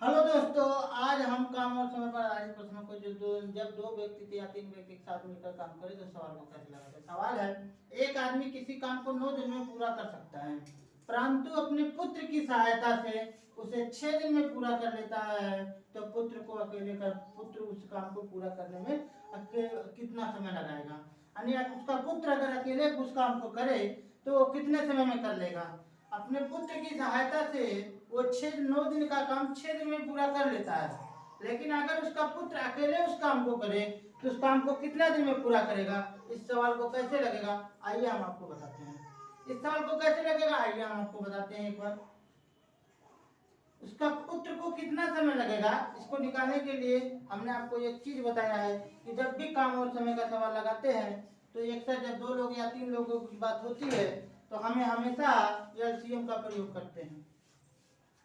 Hello दोस्तों, आज हम काम और समय पर आधारित प्रश्नों को जब दो व्यक्ति या तीन व्यक्ति एक साथ मिलकर काम करें तो सवाल को कैसे लगाते हैं। सवाल है, एक आदमी किसी काम को 9 दिन में पूरा कर सकता है, परंतु अपने पुत्र की सहायता से उसे 6 दिन में पूरा कर लेता है, तो पुत्र उस काम को पूरा करने में कितना समय लगाएगा। यानी उसका पुत्र अगर अकेले उस काम को करे तो वो कितने समय में कर लेगा। अपने पुत्र की सहायता से वो 9 दिन का काम 6 दिन में पूरा कर लेता है, लेकिन अगर उसका पुत्र अकेले उस काम को करे तो उस काम को कितना दिन में पूरा करेगा। इस सवाल को कैसे लगेगा, आइए हम आपको बताते हैं। इस सवाल को कैसे लगेगा, आइए हम आपको बताते हैं। एक बार उसका पुत्र को कितना समय लगेगा, इसको निकालने के लिए हमने आपको एक चीज बताया है कि जब भी काम और समय का सवाल लगाते हैं तो एक साथ जब 2 लोग या 3 लोगों की बात होती है तो हमें हमेशा एलसीएम का प्रयोग करते हैं।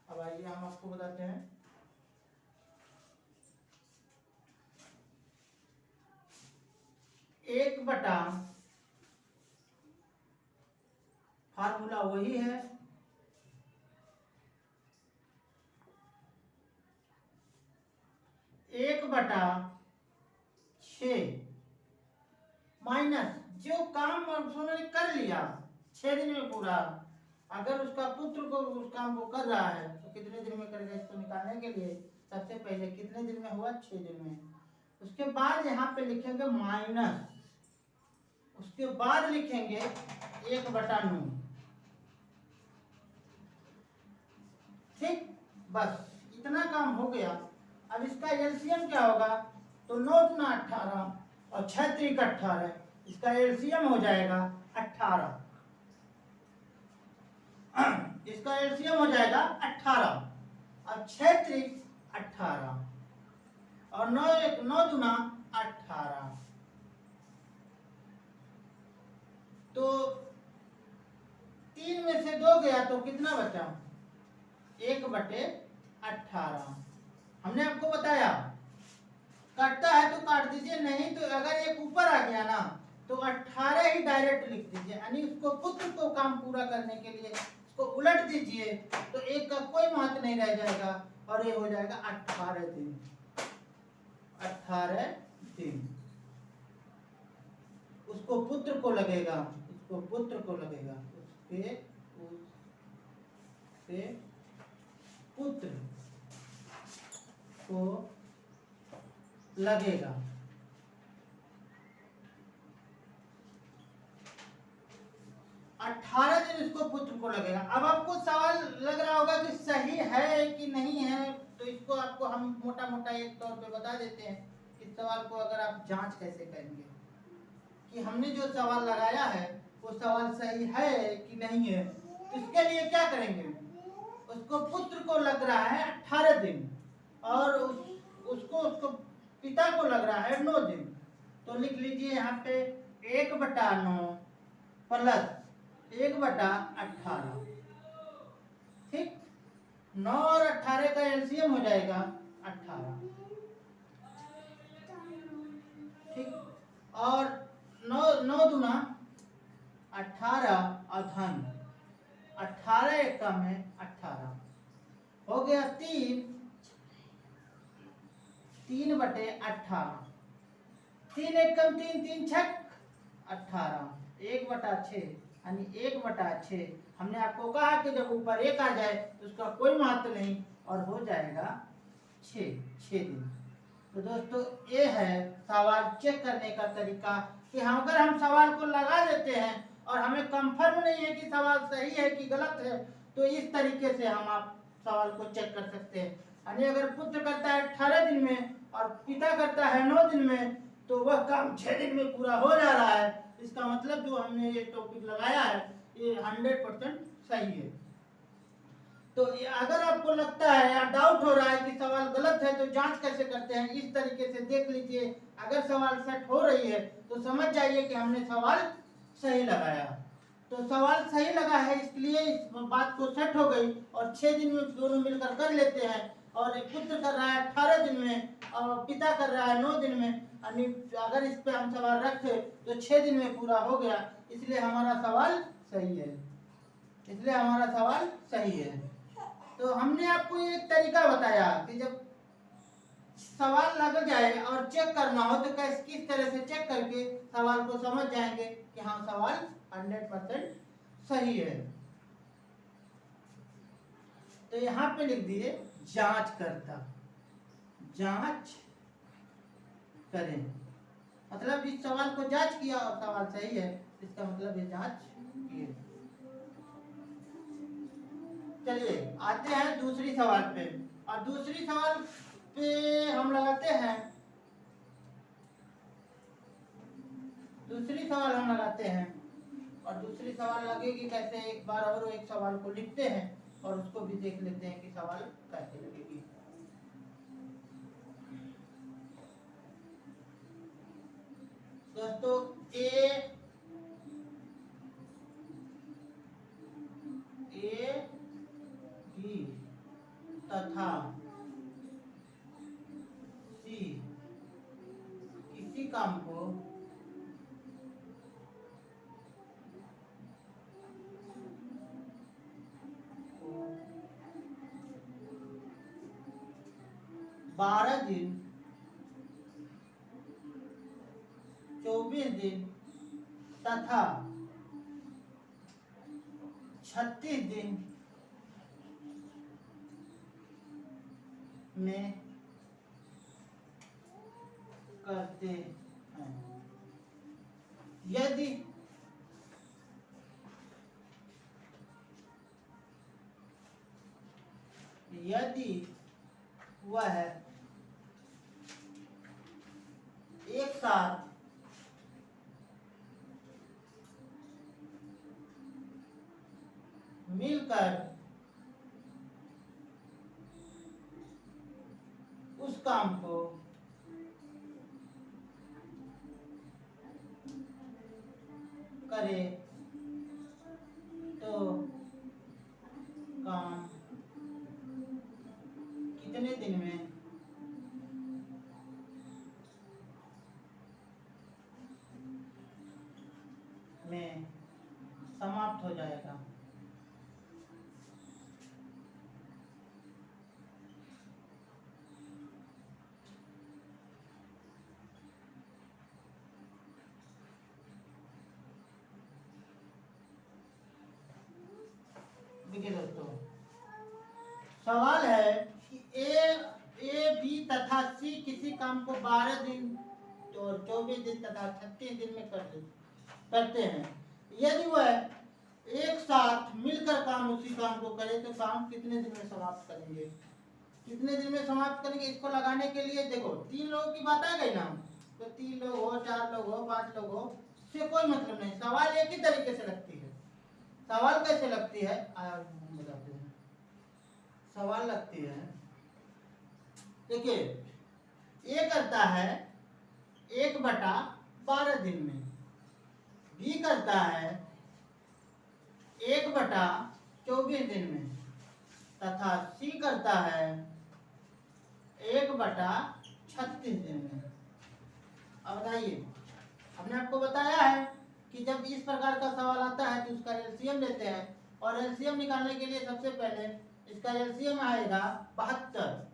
अब आइए हम आपको बताते हैं। एक बटा फार्मूला वही है, एक बटा 6 माइनस जो काम उसने कर लिया 6 दिन में पूरा, अगर उसका पुत्र को उस काम को कर रहा है तो कितने दिन में करेगा। इसको निकालने के लिए सबसे पहले कितने दिन में हुआ, 6 दिन में। उसके बाद यहाँ पे लिखेंगे माइनस, उसके बाद लिखेंगे 1/9। ठीक, बस इतना काम हो गया। अब इसका एलसीएम क्या होगा, तो 9 गुना 18 और 6 त्रिक 18, इसका एलसीएम हो जाएगा 18। इसका एलसीएम हो जाएगा 18 और 6 त्रिक 18 और 9 गुना 18, तो 3 में से 2 गया तो कितना बचा, 1/18। हमने आपको बताया काटता है तो काट दीजिए, नहीं तो अगर एक ऊपर आ गया ना तो 18 ही डायरेक्ट लिख दीजिए, यानी उसको पुत्र को काम पूरा करने के लिए उसको उलट दीजिए तो एक का कोई महत्व नहीं रह जाएगा और ये हो जाएगा 18 दिन। 18 दिन उसको पुत्र को लगेगा, उसको पुत्र को लगेगा, उसके पुत्र को लगेगा। अठारह दिन उसको पुत्र को लगेगा। अब आपको सवाल लग रहा होगा कि सही है कि नहीं है, तो इसको आपको हम मोटा मोटा एक तौर पे बता देते हैं। इस सवाल को अगर आप जांच कैसे करेंगे कि हमने जो सवाल लगाया है वो सवाल सही है कि नहीं है, तो इसके लिए क्या करेंगे, उसको पुत्र को लग रहा है 18 दिन और उसको पिता को लग रहा है 9 दिन, तो लिख लीजिए यहाँ पे 1/9 प्लस 1/18। ठीक, 9 और 18 का एलसीएम हो जाएगा 18। ठीक, और 9 दूना 18 और धन 18 एक कम है 18, हो गया 3/18। 3 एक कम 3, 3 छक 18, 1/6 यानी 1/6। हमने आपको कहा कि जब ऊपर 1 आ जाए तो उसका कोई महत्व नहीं और हो जाएगा 6 दिन। तो दोस्तों ये है सवाल चेक करने का तरीका कि अगर हम सवाल को लगा देते हैं और हमें कंफर्म नहीं है कि सवाल सही है कि गलत है, तो इस तरीके से हम आप सवाल को चेक कर सकते हैं। यानी अगर पुत्र करता है 18 दिन में और पिता करता है 9 दिन में, तो वह काम 6 दिन में पूरा हो जा रहा है। इसका मतलब जो हमने ये टॉपिक लगाया है ये 100% सही है। तो अगर आपको लगता है या डाउट हो रहा है कि सवाल गलत है तो जांच कैसे करते हैं, इस तरीके से देख लीजिए। अगर सवाल सेट हो रही है तो समझ जाइए कि हमने सवाल सही लगाया। तो सवाल सही लगा है इसलिए इस बात को सेट हो गई और 6 दिन में दोनों मिलकर कर लेते हैं। और एक पुत्र कर रहा है 18 दिन में और पिता कर रहा है 9 दिन में, यानी अगर इस पे हम सवाल रखे तो 6 दिन में पूरा हो गया, इसलिए हमारा सवाल सही है। तो हमने आपको एक तरीका बताया कि जब सवाल लग जाए और चेक करना हो तो कैसे किस तरह से चेक करके सवाल को समझ जाएंगे कि हाँ सवाल 100% सही है। तो यहाँ पे लिख दिए जांच करता, जांच करें, मतलब इस सवाल को जांच किया और सवाल सही है, इसका मतलब ये जांच किए। चलिए आते हैं दूसरी सवाल पे, और दूसरी सवाल पे हम लगाते हैं, दूसरी सवाल हम लगाते हैं, और दूसरी सवाल लगेगी कैसे, एक बार और एक सवाल को लिखते हैं और उसको भी देख लेते हैं कि सवाल कैसे लगेगी। दोस्तों ए बी तथा सी किसी काम को बारह दिन 24 दिन तथा 36 दिन में करते हैं। यदि वह एक साथ मिलकर उस काम को करे तो काम कितने दिन में समाप्त हो जाएगा। देखिए दोस्तों, सवाल है कि ए बी तथा सी किसी काम को 12 दिन और 24 दिन तथा 36 दिन में करते हैं। यदि वह एक साथ मिलकर काम उसी काम को करे तो काम कितने दिन में समाप्त करेंगे, कितने दिन में समाप्त करेंगे। इसको लगाने के लिए देखो 3 लोगों की बात आ गई ना, तो 3 लोग हो, 4 लोग हो, 5 लोग हो, इससे कोई मतलब नहीं। सवाल एक ही तरीके से लगती है। सवाल कैसे लगती है बताते हैं। सवाल लगती है, देखिए ए करता है 1/12 दिन में, बी करता है 1/24 दिन में, तथा सी करता है 1/36 दिन में। अब बताइए, हमने आपको बताया है कि जब इस प्रकार का सवाल आता है तो उसका एलसीएम लेते हैं, और एलसीएम निकालने के लिए सबसे पहले इसका एलसीएम आएगा 72,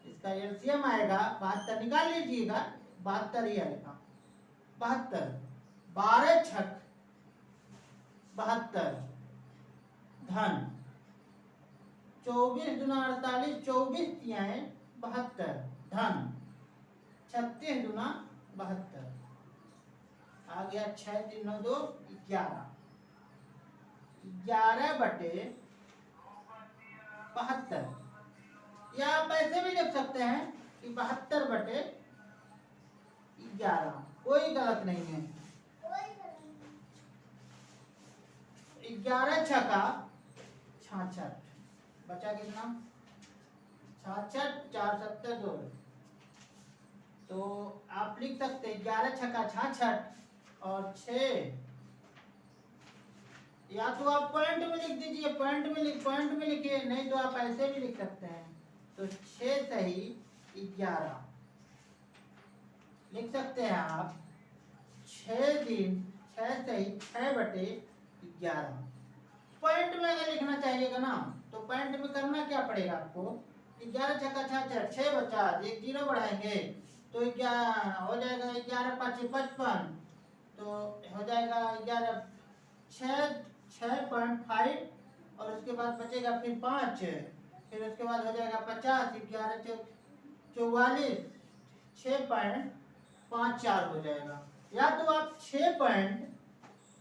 इसका एलसीएम आएगा 72, निकाल लीजिएगा 72 ही आएगा। 72 12 छक 72 धन 24 दूना 48, 24 तियाएं 72 धन 36 दूना 72, आ गया 6 3 9 2 11, 11/72, या आप ऐसे भी लिख सकते हैं कि 72/11, कोई गलत नहीं है। 11 छका 66, बचा कितना 66, 4 7 2, तो आप लिख सकते 11 छका 66 और 6, या तो आप पॉइंट में लिख दीजिए, पॉइंट में लिखिए, नहीं तो आप ऐसे भी लिख सकते हैं। तो 6 सही 11 लिख सकते हैं आप। 6 दिन 6 सही 6/11, पॉइंट में अगर लिखना चाहिएगा ना तो पॉइंट में करना क्या पड़ेगा आपको, 11 छक्का 66, 6 बचा, एक जीरो बढ़ाएंगे तो हो जाएगा 11 5 55, तो हो जाएगा 11 6.5 और उसके बाद बचेगा फिर 5, फिर उसके बाद हो जाएगा 50, 11 44, 6.54 हो जाएगा। या तो आप 6 पॉइंट,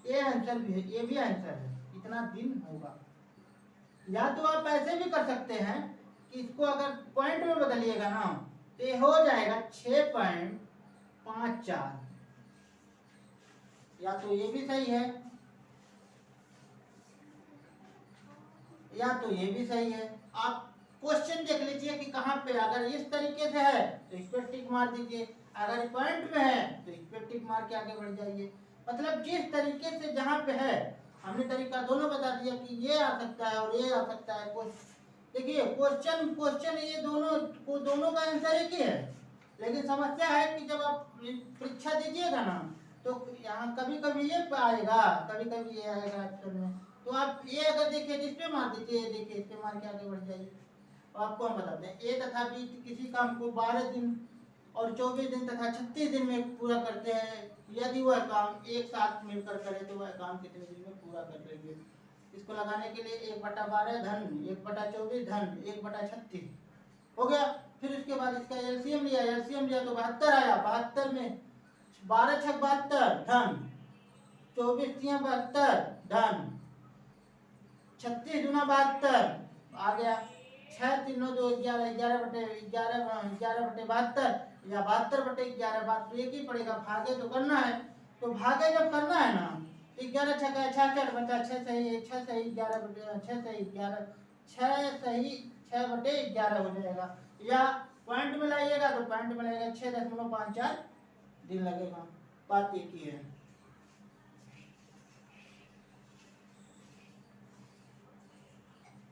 ये आंसर भी है, ये भी आंसर है, इतना दिन होगा। या तो आप ऐसे भी कर सकते हैं कि इसको अगर पॉइंट में बदलिएगा ना तो ये हो जाएगा 6.54, या तो ये भी सही है या तो ये भी सही है। आप क्वेश्चन देख लीजिए कि कहाँ पे, अगर इस तरीके से है तो इस पर टिक मार दीजिए, अगर पॉइंट में है तो इस पर टिक मार के आगे बढ़ जाइए। मतलब जिस तरीके से जहाँ पे है, हमने तरीका दोनों बता दिया कि ये आ सकता है और ये आ सकता है। देखिए क्वेश्चन ये दोनों का आंसर एक ही है, लेकिन समस्या है कि जब आप परीक्षा दीजिएगा ना तो यहाँ कभी कभी ये आएगा, कभी कभी ये आएगा ऑप्शन में। तो आप ये अगर देखिए जिस पे मार दीजिए, ये देखिए इस पे मार के आगे बढ़ जाइए। तो आपको हम बताते हैं, ए तथा बी किसी काम को 12 दिन और 24 दिन तथा 36 दिन में पूरा करते हैं। यदि वह काम एक साथ मिलकर करे तो वह काम कितने दिन में पूरा कर लेंगे। इसको लगाने के लिए 1/12 धन 1/24 धन 1/36 हो गया। फिर उसके बाद इसका एलसीएम लिया तो 72 आया। 72 में 12 छक 72 धन 24 तिया 72 धन 36 दूना 72 आ गया। 6 3 9 2 11 11/72 या 72/11 बात तो एक ही पड़ेगा, भागे तो करना है। तो भागे जब करना है ना, 11 छक्का 66 बचा 6 सही 6 सही 11 6 सही 11 6 सही 6/11 हो जाएगा। या पॉइंट में लाइएगा तो पॉइंट में लगेगा 6.54 दिन लगेगा। बात एक ही है।